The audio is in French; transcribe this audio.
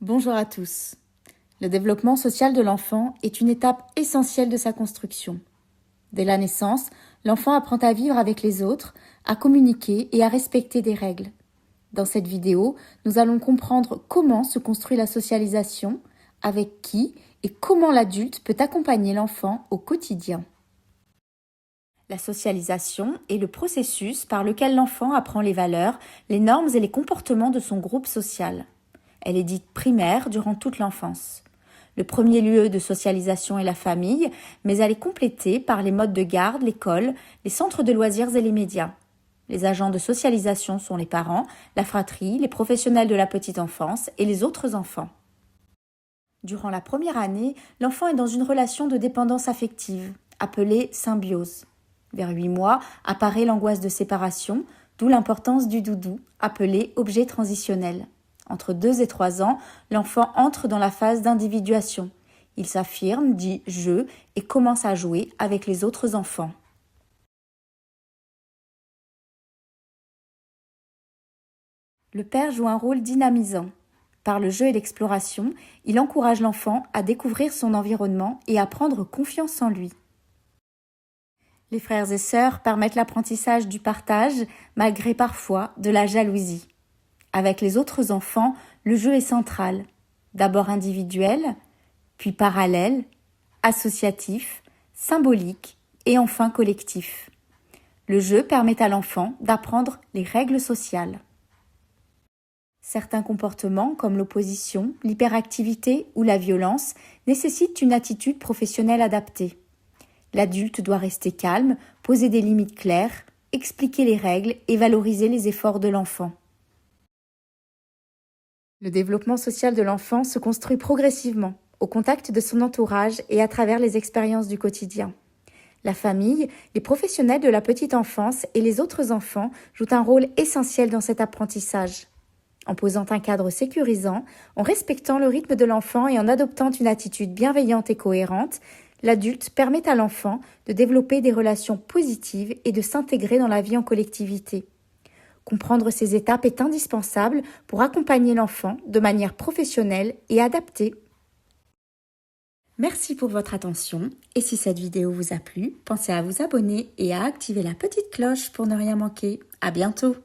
Bonjour à tous. Le développement social de l'enfant est une étape essentielle de sa construction. Dès la naissance, l'enfant apprend à vivre avec les autres, à communiquer et à respecter des règles. Dans cette vidéo, nous allons comprendre comment se construit la socialisation, avec qui et comment l'adulte peut accompagner l'enfant au quotidien. La socialisation est le processus par lequel l'enfant apprend les valeurs, les normes et les comportements de son groupe social. Elle est dite primaire durant toute l'enfance. Le premier lieu de socialisation est la famille, mais elle est complétée par les modes de garde, l'école, les centres de loisirs et les médias. Les agents de socialisation sont les parents, la fratrie, les professionnels de la petite enfance et les autres enfants. Durant la première année, l'enfant est dans une relation de dépendance affective, appelée symbiose. Vers 8 mois apparaît l'angoisse de séparation, d'où l'importance du doudou, appelé objet transitionnel. Entre 2 et 3 ans, l'enfant entre dans la phase d'individuation. Il s'affirme, dit « je » et commence à jouer avec les autres enfants. Le père joue un rôle dynamisant. Par le jeu et l'exploration, il encourage l'enfant à découvrir son environnement et à prendre confiance en lui. Les frères et sœurs permettent l'apprentissage du partage, malgré parfois de la jalousie. Avec les autres enfants, le jeu est central. D'abord individuel, puis parallèle, associatif, symbolique et enfin collectif. Le jeu permet à l'enfant d'apprendre les règles sociales. Certains comportements, comme l'opposition, l'hyperactivité ou la violence, nécessitent une attitude professionnelle adaptée. L'adulte doit rester calme, poser des limites claires, expliquer les règles et valoriser les efforts de l'enfant. Le développement social de l'enfant se construit progressivement, au contact de son entourage et à travers les expériences du quotidien. La famille, les professionnels de la petite enfance et les autres enfants jouent un rôle essentiel dans cet apprentissage. En posant un cadre sécurisant, en respectant le rythme de l'enfant et en adoptant une attitude bienveillante et cohérente, l'adulte permet à l'enfant de développer des relations positives et de s'intégrer dans la vie en collectivité. Comprendre ces étapes est indispensable pour accompagner l'enfant de manière professionnelle et adaptée. Merci pour votre attention et si cette vidéo vous a plu, pensez à vous abonner et à activer la petite cloche pour ne rien manquer. À bientôt!